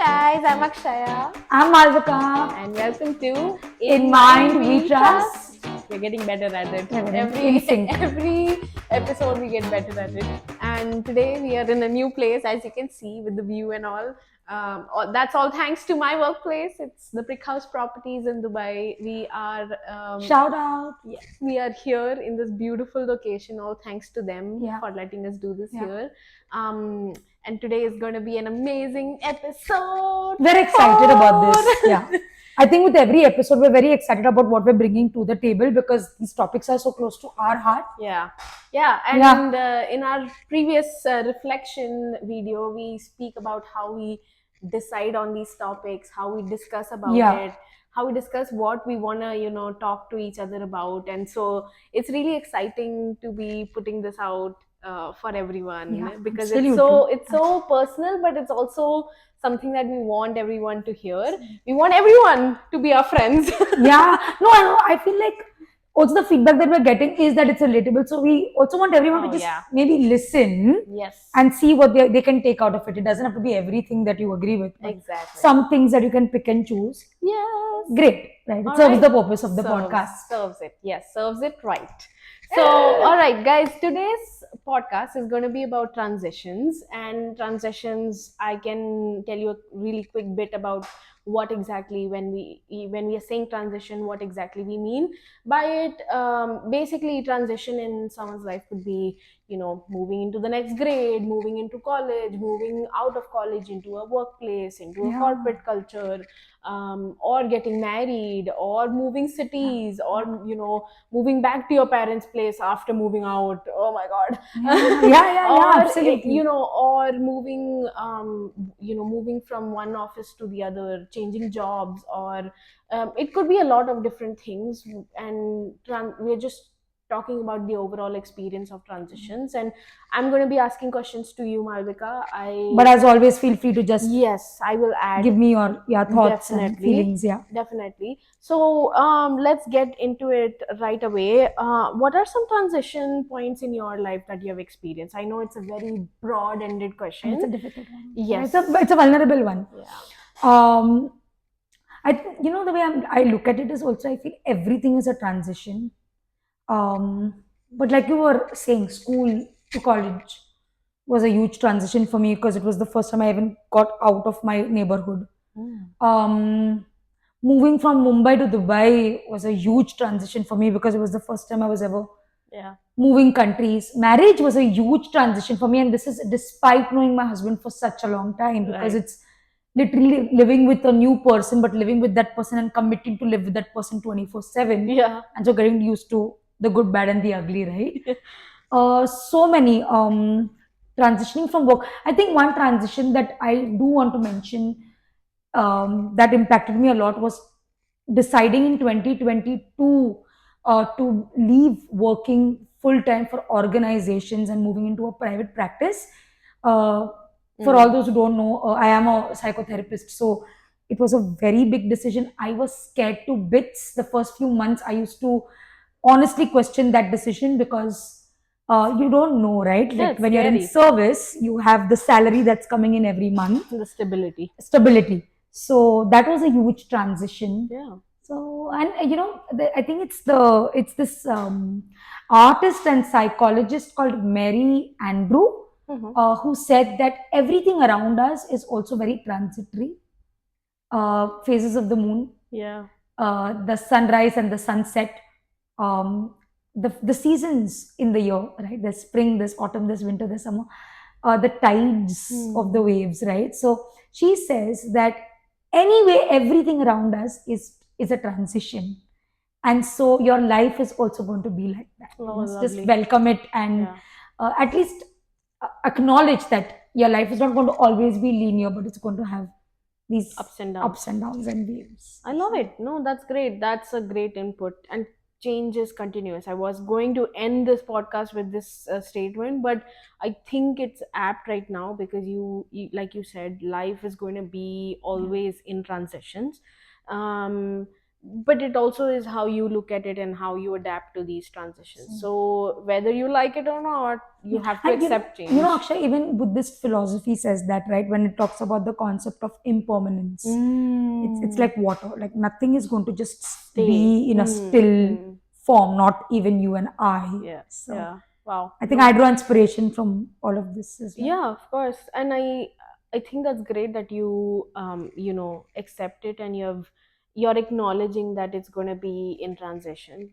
guys, I'm Akshaya I'm Malvika. and welcome to In Mind We Trust. We're getting better at it. We're in Every sync. every episode we get better at it. And today we are in a new place, as you can see with the view and all. That's all thanks to my workplace. It's the Brick House Properties in Dubai. We are Shout out. yes, we are here in this beautiful location. All thanks to them Yeah. for letting us do this Yeah. here. And today is going to be an amazing episode. We're excited about this. Four. Yeah. I think with every episode, we're very excited about what we're bringing to the table because these topics are so close to our heart. Yeah. And in our previous reflection video, we speak about how we decide on these topics, how we discuss about it, how we discuss what we want to, talk to each other about. And so it's really exciting to be putting this out for everyone because it's so personal, but it's also something that we want everyone to hear. We want everyone to be our friends. Yeah. No, I feel like also the feedback that we're getting is that it's relatable. So we also want everyone to just maybe listen and see what they can take out of it. It doesn't have to be everything that you agree with. Exactly. Some things that you can pick and choose. Yes. Great. Right. It serves the purpose of the podcast. Serves it. Yes, serves it right. So, all right, guys, today's podcast is going to be about transitions. And transitions, I can tell you a really quick bit about what exactly when we are saying transition, what exactly we mean by it. Basically, transition in someone's life could be, moving into the next grade, moving into college, moving out of college into a workplace, into a corporate culture, or getting married, or moving cities, or moving back to your parents' place after moving out. Oh my God! Yeah, absolutely. Or moving, moving from one office to the other, changing jobs, or it could be a lot of different things. And we're just talking about the overall experience of transitions. And I'm going to be asking questions to you, Malvika. But as always, feel free to just I will add. Give me your thoughts and feelings. Yeah, definitely. So let's get into it right away. What are some transition points in your life that you have experienced? I know it's a very broad-ended question. And it's a difficult one. Yes, it's a vulnerable one. Yeah. The way I look at it is also I feel everything is a transition. But like you were saying, school to college was a huge transition for me because it was the first time I even got out of my neighborhood. Moving from Mumbai to Dubai was a huge transition for me because it was the first time I was ever moving countries. Marriage was a huge transition for me, and this is despite knowing my husband for such a long time because it's literally living with a new person, but living with that person and committing to live with that person 24/7. Yeah. And so getting used to the good, bad, and the ugly, right? So many transitioning from work. I think one transition that I do want to mention that impacted me a lot was deciding in 2022 to leave working full time for organizations and moving into a private practice. For all those who don't know, I am a psychotherapist, so it was a very big decision. I was scared to bits the first few months. I used to honestly question that decision because you don't know, right? Like when you're in service, you have the salary that's coming in every month, the stability. So that was a huge transition. Yeah. So, and I think it's this artist and psychologist called Mary Andrew who said that everything around us is also very transitory. Phases of the moon, the sunrise and the sunset, the seasons in the year, right? There's spring, there's autumn, there's winter, there's summer, the tides of the waves, right? So she says that anyway, everything around us is a transition, and so your life is also going to be like that. Just welcome it and at least acknowledge that your life is not going to always be linear, but it's going to have these ups and downs and waves. I love it. No, that's great. That's a great input. And change is continuous. I was going to end this podcast with this statement, but I think it's apt right now because you like you said, life is going to be always in transitions. but it also is how you look at it and how you adapt to these transitions. So whether you like it or not, you Yeah. have to And accept change. Akshay, even Buddhist philosophy says that, right? When it talks about the concept of impermanence, it's Mm, like water. Like nothing is going to just stay. be in a Mm, still mm. form, not even you and I. Yeah, So yeah. Wow. I think I No. draw inspiration from all of this as well. Yeah, of course. And I think that's great that you you know, accept it, and you're acknowledging that it's going to be in transitions.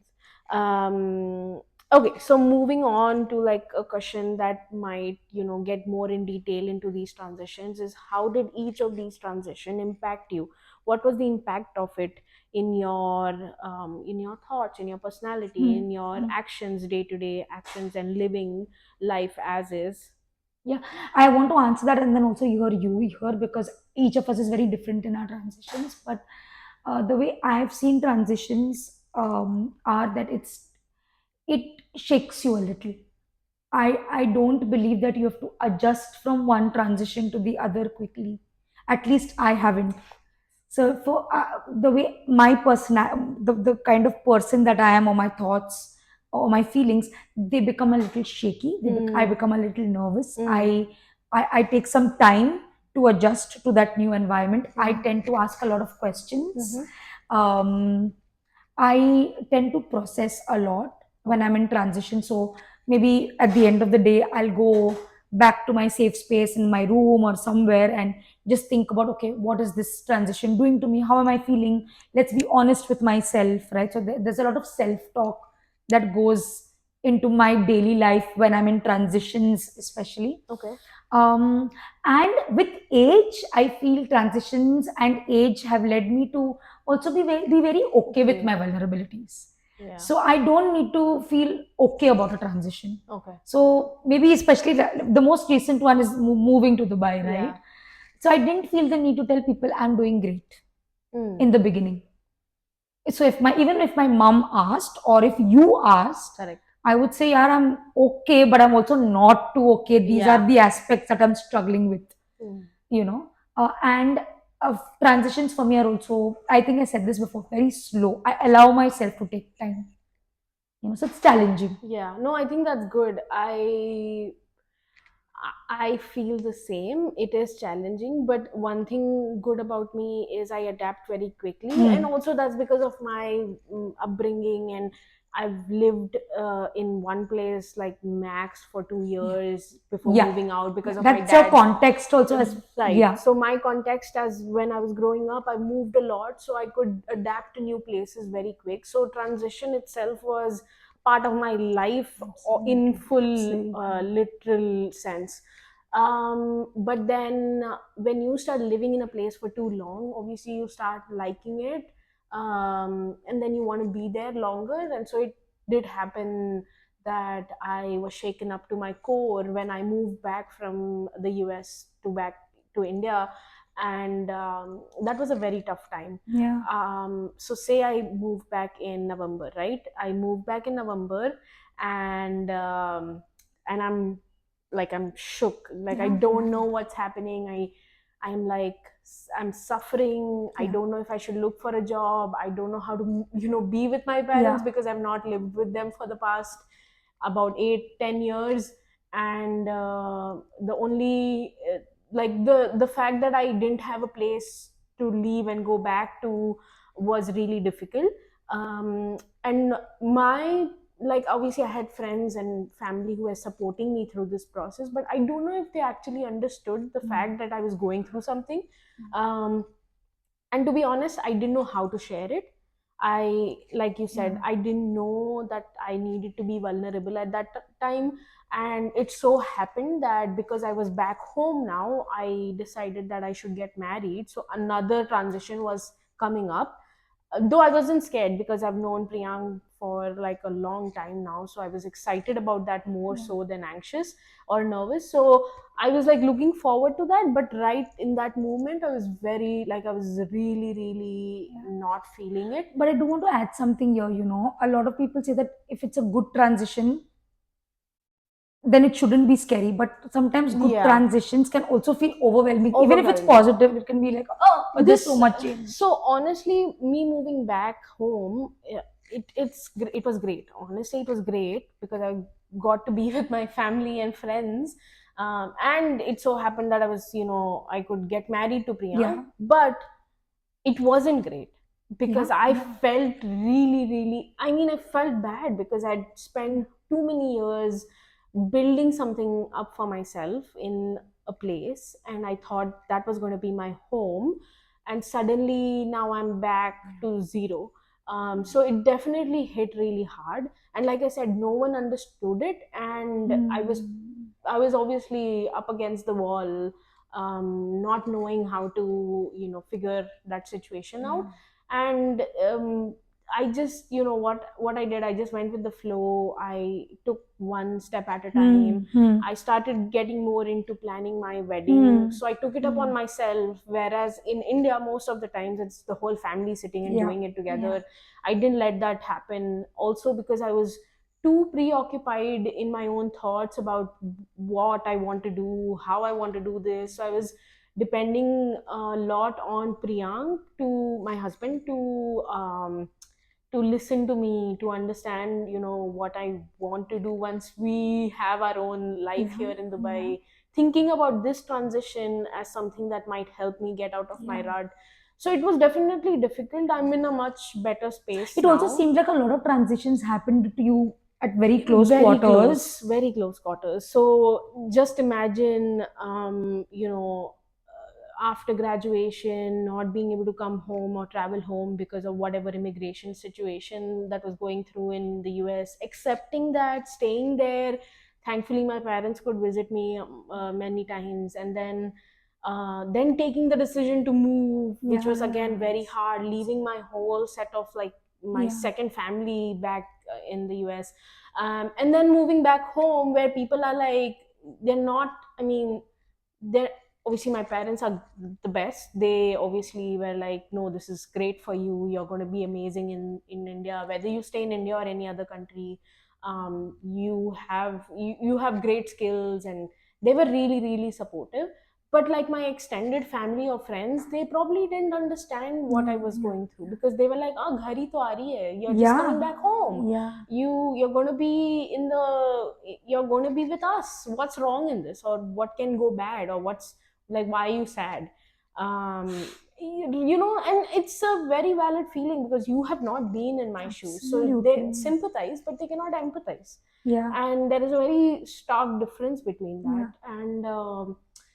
Okay, so moving on to like a question that might, you know, get more in detail into these transitions is, how did each of these transition impact you? What was the impact of it in your thoughts, in your personality, Hmm. in your Hmm. actions, day to day actions, and living life as is? Yeah, I want to answer that and then also hear you here because each of us is very different in our transitions. But the way I've seen transitions are that it shakes you a little. I don't believe that you have to adjust from one transition to the other quickly. At least I haven't. So for the way my the kind of person that I am, or my thoughts or my feelings, they become a little shaky. I Mm, become a little nervous. mm, I take some time to adjust to that new environment. I mm, tend to ask a lot of questions. mm-hmm. Um, I tend to process a lot when Okay. I'm in transition. So maybe at the end of the day, I'll go back to my safe space in my room or somewhere and just think about, okay, what is this transition doing to me? How am I feeling? Let's be honest with myself, right? So there's a lot of self talk that goes into my daily life when I'm in transitions, especially. Okay. Um, and with age, I feel transitions and age have led me to also be very okay with Okay. my vulnerabilities. Yeah. So I don't need to feel okay about a transition. Okay. So maybe especially the most recent one is moving to Dubai, right? Yeah. So I didn't feel the need to tell people I'm doing great Mm. in the beginning. So if my even if my mom asked or if you asked, Correct. I would say, yeah, I'm okay, but I'm also not too okay. These are Yeah. the aspects that I'm struggling with, Mm. you know. And transitions for me are also, I think I said this before, very slow. I allow myself to take time, so it's challenging. Yeah. No, I think that's good. I feel the same. It is challenging, but one thing good about me is I adapt very quickly, and Hmm. also that's because of my upbringing, and I've lived in one place like max for two Yeah. years before Yeah. moving out Yeah. because of my That's your dad's. context also as, Right. yeah. So my context, as when I was growing up, I moved a lot, so I could adapt to new places very quick. So transition itself was part of my life in Absolutely. full Absolutely. literal sense. But then when you start living in a place for too long, obviously you start liking it, and then you want to be there longer. And so it did happen that I was shaken up to my core when I moved back from the US to back to India, and that was a very tough time. Yeah. So say I moved back in November, right? I moved back in November, and I'm like, I'm shook, like I Yeah. don't know what's happening. I'm like, I'm suffering. I Yeah. don't know if I should look for a job. I don't know how to, you know, be with my Yeah. parents because I've not lived with them for the past about 8-10 years. And the only like the fact that I didn't have a place to leave and go back to was really difficult. And my, like, obviously I had friends and family who were supporting me through this process, but I don't know if they actually understood the Mm. fact that I was going through something. um, and to be honest, I didn't know how to share it. I, like you said, Yeah. I didn't know that I needed to be vulnerable at that time. And it so happened that because I was back home now, I decided that I should get married, so another transition was coming up. Though I wasn't scared because I've known Priyank for like a long time now, so I was excited about that more Yeah. so than anxious or nervous. So I was like looking forward to that, but right in that moment, I was very, like, I was really, really Yeah. not feeling it. But I do want to add something here. A lot of people say that if it's a good transition, then it shouldn't be scary. But sometimes good Yeah, transitions can also feel overwhelming. Even if it's overwhelming. positive, it can be like, oh, there's so This much change. So honestly, me moving back home, it was great. Honestly, it was great because I got to be with my family and friends, and it so happened that I could get married to Priyank, Yeah, but it wasn't great because yeah, I yeah, felt really, I mean, I felt bad because I'd spent too many years building something up for myself in a place, and I thought that was going to be my home, and suddenly now I'm back to zero. So it definitely hit really hard, and like I said, no one understood it, and hmm, I was obviously up against the wall, not knowing how to, figure that situation out. yeah, And I just, what I did, I just went with the flow. I took one step at a time. hmm, I started getting more into planning my wedding. hmm, So I took it up hmm, on myself. Whereas in India, most of the times it's the whole family sitting and yeah, doing it yeah, together. I didn't let that happen. Also, because I was too preoccupied in my own thoughts about what I want to do, how I want to do this. So I was depending a lot on Priyank, to my husband, to listen to me, to understand, what I want to do once we have our own life yeah, here in yeah, Dubai. Thinking about this transition as something that might help me get out of my yeah. rut. So it was definitely difficult. I'm in a much better space It also now. seemed like a lot of transitions happened to you at very close Very close, quarters. very close quarters. So just imagine, after graduation, not being able to come home or travel home because of whatever immigration situation that was going through in the US, accepting that, staying there. Thankfully, my parents could visit me many times, and then taking the decision to move, which was again Yeah, very hard, leaving my whole set of, like, my yeah, second family back in the US, and then moving back home where people are like, they're not, I mean, they're obviously, my parents are the best. They obviously were like, no, this is great for you, you're going to be amazing in India, whether you stay in India or any other country. You have great skills, and they were really supportive. But like my extended family or friends, they probably didn't understand what I yeah, was yeah, going through, because they were like, oh, ghar hi to aa rahi hai, you're just coming yeah, back home. yeah, You're going to be in the you're going to be with us. What's wrong in this, or what can go bad, or what's, like, why are you sad? um and it's a very valid feeling because you have not been in my shoes, so they absolutely. sympathize but they cannot empathize. Yeah, And there is a very stark difference between that. yeah, And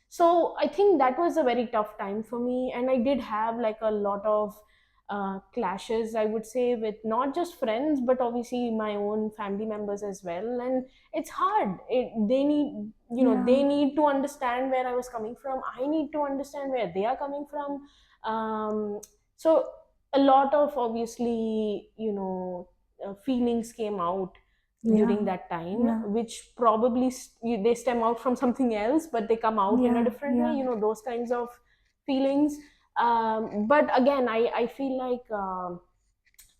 so I think that was a very tough time for me, and I did have like a lot of clashes, I would say, with not just friends but obviously my own family members as well. And it's hard. They need, yeah, they need to understand where I was coming from. I need to understand where they are coming from. So a lot of, obviously, feelings came out during yeah, that time, yeah, which probably they stem out from something else, but they come out in a yeah, different way, yeah. those kinds of feelings. But again, I feel like,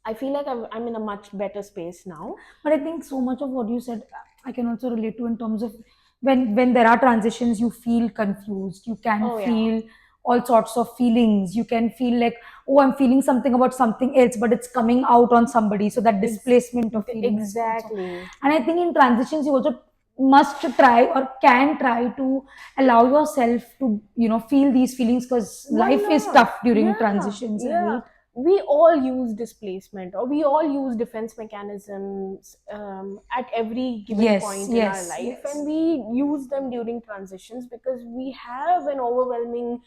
I'm in a much better space now. But I think so much of what you said, I can also relate to in terms of when there are transitions, you feel confused. You can Oh yeah. feel all sorts of feelings. You can feel like, oh, I'm feeling something about something else, but it's coming out on somebody. So that Ex- displacement of feeling is also. exactly. And I think in transitions, you also must try or can try to allow yourself to feel these feelings, because Why life is not? tough during Yeah, transitions, yeah. right? We all use displacement, or we all use defense mechanisms at every given Yes, point in our yes, life, and yes. we use them during transitions because we have an overwhelming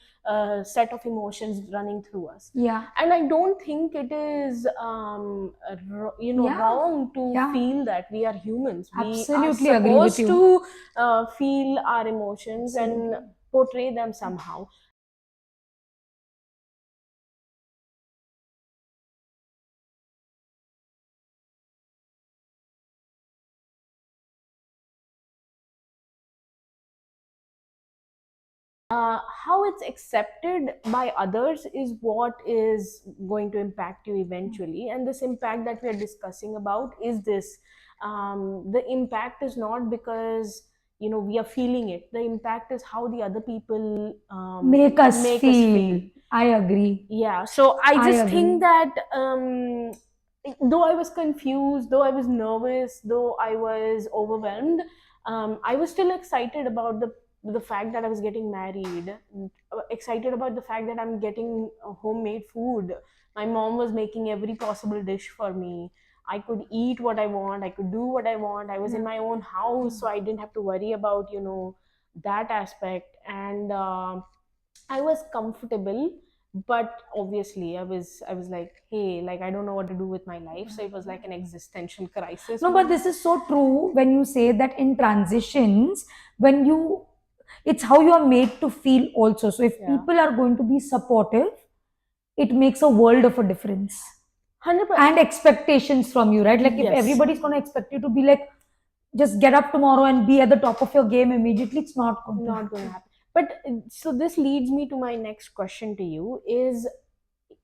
set of emotions running through us. Yeah, And I don't think it is, yeah, wrong to yeah. feel that. We are humans. We are Absolutely agree with supposed you. to feel our emotions and Absolutely. portray them somehow. How it's accepted by others is what is going to impact you eventually. And this impact that we are discussing about is this, the impact is not because, we are feeling it. The impact is how the other people Make us make us feel. feel. I agree. Yeah, so I I just think agree. that though I was confused, though I was nervous, though I was overwhelmed, I was still excited about the fact that I was getting married, excited about the fact that I'm getting homemade food. My mom was making every possible dish for me. I could eat what I want, I could do what I want. I was in Yeah. my own house, so I didn't have to worry about that aspect. And I was comfortable, but obviously I was like, hey, like I don't know what to do with my life. So it was like an existential crisis No, but moment. this is so true when you say that in transitions, when you, it's how you are made to feel also. So if Yeah. people are going to be supportive, it makes a world of a difference. 100%. And expectations from you, right? Like if Yes. everybody's going to expect you to be like, just get up tomorrow and be at the top of your game immediately, it's not going to Not going to happen. happen. But so this leads me to my next question to you is,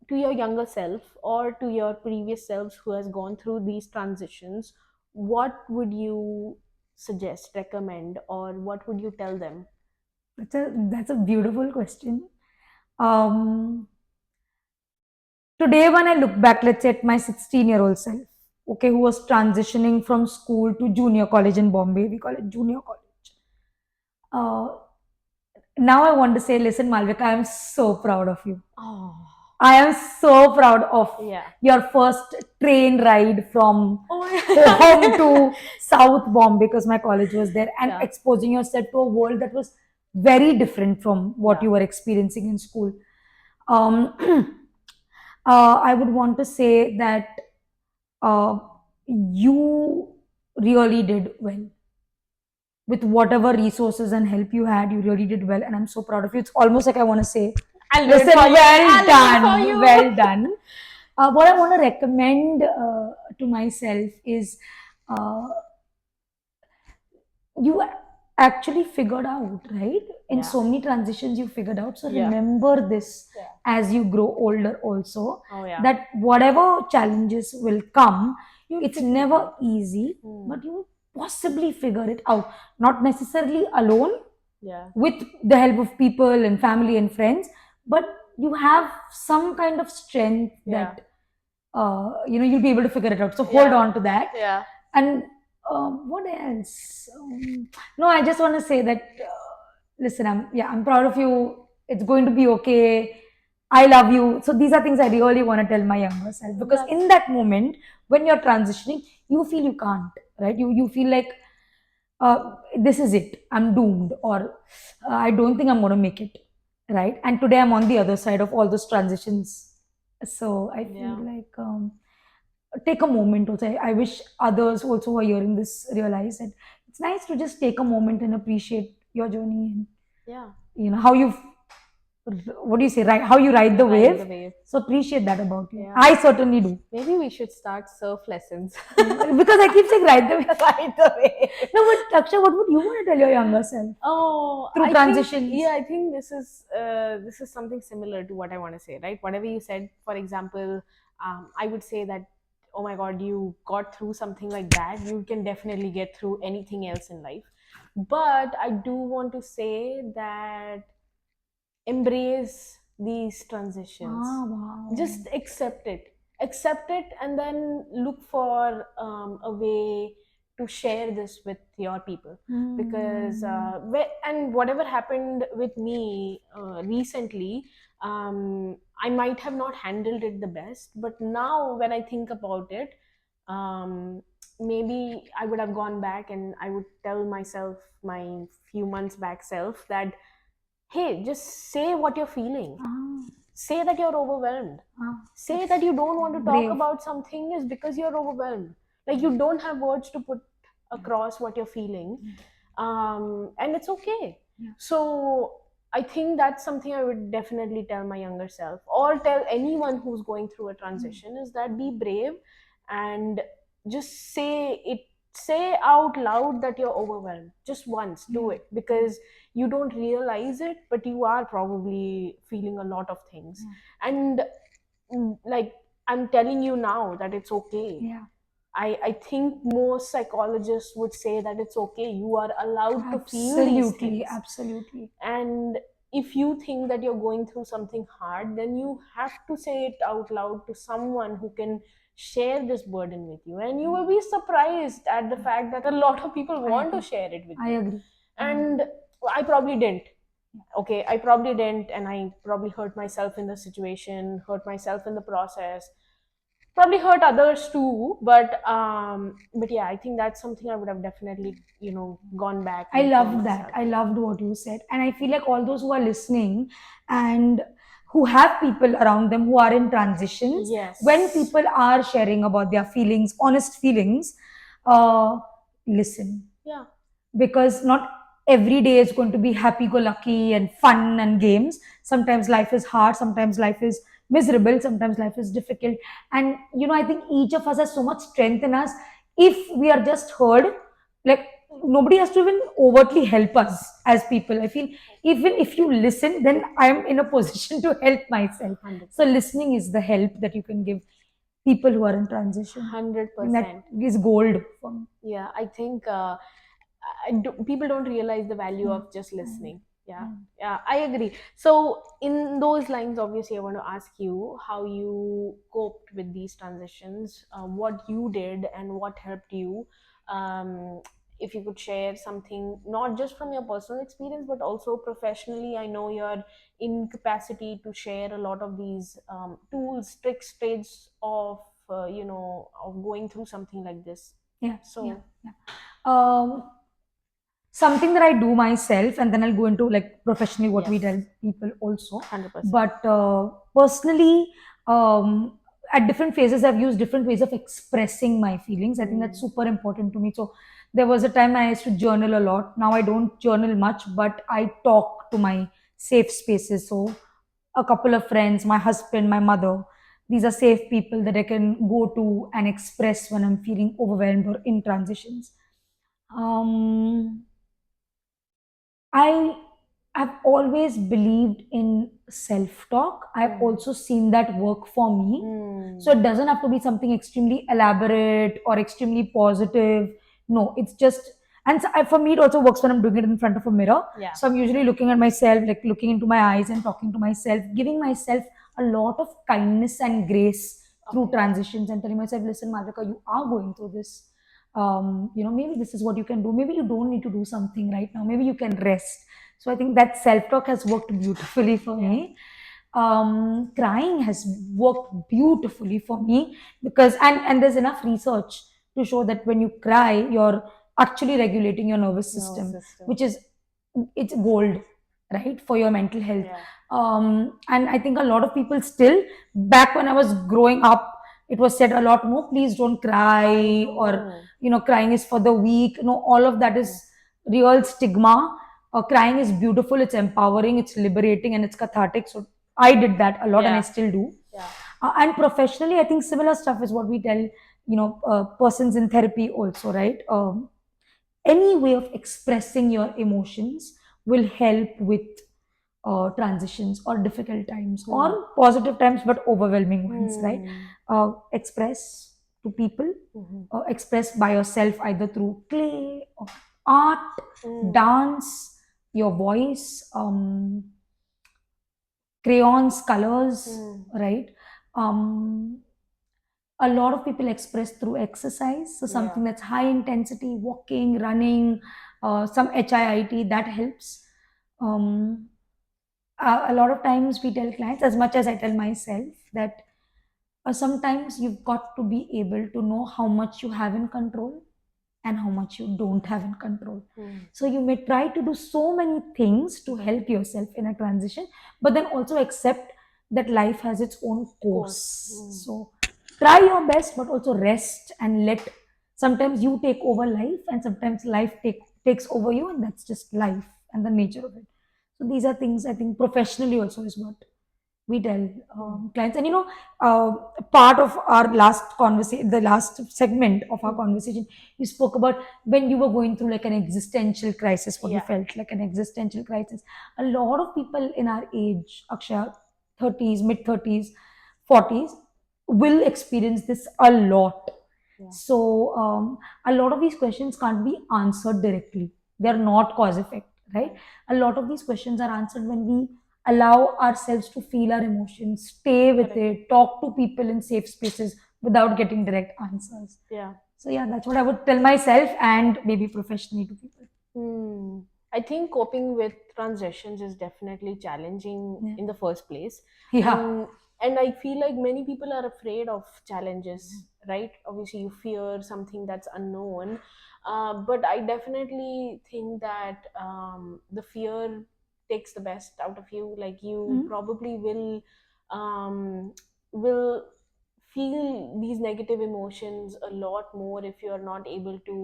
to your younger self or to your previous selves who has gone through these transitions, what would you suggest, recommend, or what would you tell them? That's a beautiful question. Um, Today, when I look back, let's say at my 16-year-old self, okay, who was transitioning from school to junior college in Bombay, we call it junior college. Uh, Now I want to say, listen, Malvika, I am so proud of you. Oh. I am so proud of Yeah. your first train ride from Oh home yeah. to South Bombay because my college was there, and Yeah. exposing yourself to a world that was very different from what Yeah. you were experiencing in school. Um, I would want to say that uh, you really did well with whatever resources and help you had. You really did well, and I'm so proud of you. It's almost like I want to say, I'll do it listen, for you. well I'll do it for done, well you. done. What I want to recommend to myself is uh, you actually figured out, right? In Yeah. so many transitions, you figured out. So Yeah. remember this Yeah. as you grow older, also, Oh yeah. that whatever challenges will come, You'll it's figure it never out. easy, Hmm. but you possibly figure it out. Not necessarily alone, Yeah. with the help of people and family and friends, but you have some kind of strength Yeah. that you'll be able to figure it out. So hold Yeah. on to that. Yeah. And what else? No, I just want to say that listen, I'm proud of you. It's going to be okay. I love you. So these are things I really want to tell my younger self, because That's in that moment when you're transitioning, you feel you can't, right? You feel like this is it. I'm doomed, or I don't think I'm going to make it, right? And today I'm on the other side of all those transitions. So I feel yeah. like take a moment also. I wish others also who are hearing this realize that it's nice to just take a moment and appreciate your journey, and Yeah. how you, what do you say, right, how you ride the Ride wave. the wave. So appreciate that about you. Yeah. I certainly do. Maybe we should start surf lessons. Because I keep saying ride the wave. Ride the wave. No, but Akshay, what would you want to tell your younger self Oh, through I think, transitions? yeah, I think this is something similar to what I want to say, right? Whatever you said, for example, I would say that, oh my God, you got through something like that, you can definitely get through anything else in life. But I do want to say that embrace these transitions. Ah, wow. Just accept it, and then look for a way to share this with your people. Because Hmm. and whatever happened with me recently, I might have not handled it the best, but now when I think about it, um, maybe I would have gone back and I would tell myself, my few months back self, that hey, just say what you're feeling. Ah, Say that you're overwhelmed. ah, Say that's that you don't want to talk brave. about something is because you're overwhelmed. Like you don't have words to put across what you're feeling. And it's okay. Yeah. So I think that's something I would definitely tell my younger self, or tell anyone who's going through a transition, is that be brave and just say out loud that you're overwhelmed. Just once, do Yeah. it, because you don't realize it, but you are probably feeling a lot of things. Yeah. And like, I'm telling you now that it's okay. Yeah. I think most psychologists would say that it's okay, you are allowed to feel these Absolutely, things. absolutely. And if you think that you're going through something hard, then you have to say it out loud to someone who can share this burden with you. And you will be surprised at the fact that a lot of people I want to agree. share it with I you. agree. And I probably didn't. Okay, I probably didn't, and I probably hurt myself in the situation, hurt myself in the process, probably hurt others too. But yeah, I think that's something I would have definitely, gone back I and told loved that. myself. I Yeah. loved what you said. And I feel like all those who are listening and who have people around them who are in transitions, when Yes. people are sharing about their feelings, honest feelings, uh, listen. Yeah. Because not every day is going to be happy go lucky and fun and games. Sometimes life is hard, sometimes life is miserable, sometimes life is difficult. And I think each of us has so much strength in us. If we are just heard, like, nobody has to even overtly help us as people. I feel even if you listen, then I'm in a position to help myself. So 100%. listening is the help that you can give people who are in transition. And that 100%. is gold for me. Yeah, I think people don't realize the value Yeah. of just And, listening. Yeah, yeah. yeah, I agree. So, in those lines, obviously, I want to ask you how you coped with these transitions, what you did, and what helped you. Um, if you could share something, not just from your personal experience, but also professionally. I know you're in capacity to share a lot of these tools, tricks, trades of of going through something like this. Yeah, yeah, So, yeah. Um, Something that I do myself, and then I'll go into like professionally what we yes, tell people also. 100%. But personally, at different phases, I've used different ways of expressing my feelings. I think that's Mm. super important to me. So there was a time I used to journal a lot. Now I don't journal much, but I talk to my safe spaces. So a couple of friends, my husband, my mother. These are safe people that I can go to and express when I'm feeling overwhelmed or in transitions. Um, I have always believed in self talk. I've Mm. also seen that work for me. So Mm. it doesn't have to be something extremely elaborate or extremely positive. No, it's just, and so for me, it also works when I'm doing it in front of a mirror. Yeah. So I'm usually looking at myself, like looking into my eyes and talking to myself, giving myself a lot of kindness and grace through Okay. transitions and telling myself, listen, Malvika, you are going through this. Maybe this is what you can do. Maybe you don't need to do something right now. Maybe you can rest. So I think that self talk has worked beautifully for Yeah. me. Crying has worked beautifully for me because and there's enough research to show that when you cry, you're actually regulating your nervous Nervous system, system. which is it's gold, right, for your mental health. Yeah. And I think a lot of people still, back when I was growing up, it was said a lot more, please don't I cry, or know. crying is for the weak. No, all of that is real stigma. Crying is beautiful, it's empowering, it's liberating, and it's cathartic. So I did that a lot, and I Yeah. still do. Yeah. And professionally, I think similar stuff is what we tell persons in therapy also, right? Any way of expressing your emotions will help with transitions or difficult times Hmm. or positive times but overwhelming ones, right? Hmm. Express to people, Hmm. express by yourself either through play or art, Hmm. dance, your voice, crayons, colors, Hmm. right? um, a lot of people express through exercise, so Yeah. something that's high intensity, walking, running, some HIIT, that helps. um, a lot of times we tell clients, as much as I tell myself, that sometimes you've got to be able to know how much you have in control and how much you don't have in control. Hmm. So you may try to do so many things to help yourself in a transition, but then also accept that life has its own Course. course. Hmm. So try your best, but also rest and let, sometimes you take over life and sometimes life takes over you, and that's just life and the nature of it. So these are things I think professionally also is what we tell Hmm. clients. And uh, part of our last conversation, the last segment of our Hmm. conversation, you spoke about when you were going through like an existential crisis, what you Yeah. felt like an existential crisis. A lot of people in our age, Akshaya, 30s, mid 30s, 40s, will experience this a lot. Yeah. So a lot of these questions can't be answered directly. They're not cause effect, right? Right. A lot of these questions are answered when we allow ourselves to feel our emotions, stay with Correct. it, talk to people in safe spaces without getting direct answers. Yeah. So yeah, that's what I would tell myself and maybe professionally to people. Hmm. I think coping with transitions is definitely challenging Yeah. in the first place, Yeah. and I feel like many people are afraid of challenges, right? Obviously, you fear something that's unknown, but I definitely think that the fear takes the best out of you. Like you Mm. probably um, will feel these negative emotions a lot more if you are not able to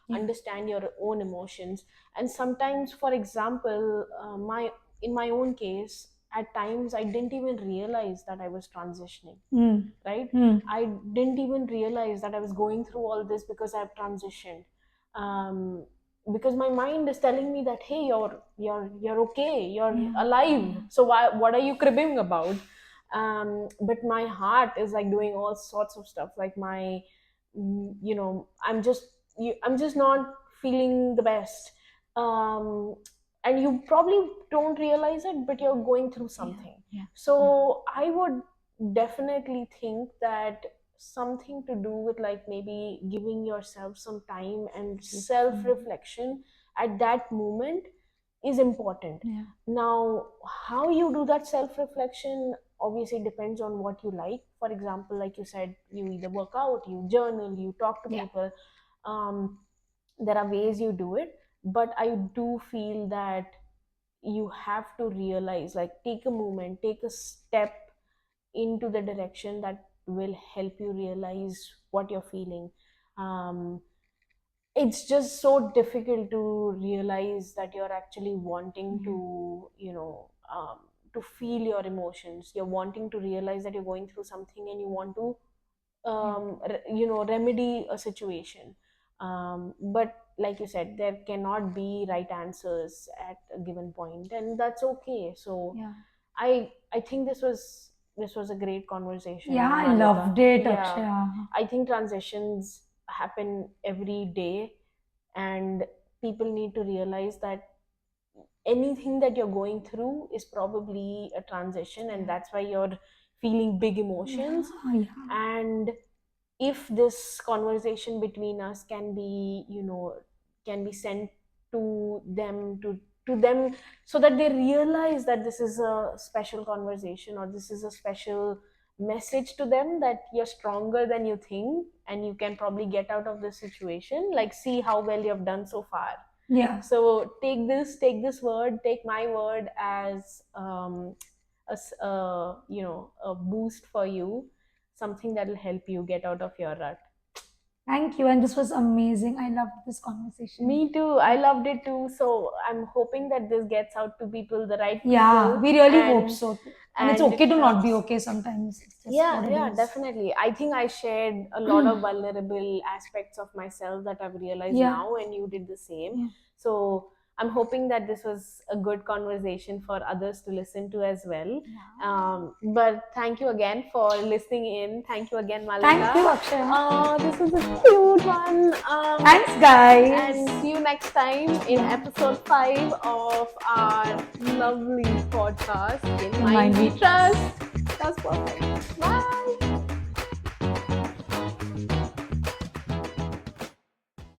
Yeah. understand your own emotions. And sometimes, for example, my in my own case, at times I didn't even realize that I was transitioning, Mm. right? Mm. I didn't even realize that I was going through all this because I've transitioned. um, because my mind is telling me that, hey, you're okay, you're Yeah. alive, Yeah. so what are you cribbing about? But my heart is like doing all sorts of stuff, like my I'm just not feeling the best. um, and you probably don't realize it, but you're going through Yeah. something. Yeah. Yeah. So I would definitely think that something to do with like maybe giving yourself some time and self Reflection. reflection at that moment is important. Yeah. Now, how you do that self reflection obviously depends on what you like. For example, like you said, you either work out, you journal, you talk to Yeah. people. um, there are ways you do it, but I do feel that you have to realize, like, take a moment, take a step into the direction that will help you realize what you're feeling. um, it's just so difficult to realize that you're actually wanting Yeah. to to feel your emotions. You're wanting to realize that you're going through something and you want to Yeah. remedy a situation. But like you said, there cannot be right answers at a given point, and that's okay. So Yeah. I think this was a great Yeah, conversation, I Malika. loved it, Yeah, Akshaya. I think transitions happen every day, and people need to realize that anything that you're going through is probably a transition, and Yeah. that's why you're feeling big Yeah. emotions. Yeah. And if this conversation between us can be sent to them so that they realize that this is a special conversation, or this is a special message to them, that you're stronger than you think and you can probably get out of this situation. Like, see how well you've done so far. Yeah. So take this word, take my word as a boost for you, something that will help you get out of your rut. Thank you. And this was amazing. I loved this conversation. Me too. I loved it too. So I'm hoping that this gets out to people, the right Yeah, people, we really hope and so. And it's and it okay to not be helps. okay sometimes. It's just Yeah, what it yeah, is. definitely. I think I shared a lot of vulnerable aspects of myself that I've realized Yeah. now, and you did the same. Yeah. So I'm hoping that this was a good conversation for others to listen to as well. Yeah. But thank you again for listening in. Thank you again, Thank you, Malika. Akshaya. This was a cute one. Thanks, guys. And see you next time in Yeah. episode 5 of our lovely podcast, In In Mind mind We we Trust. trust. That's perfect. Bye.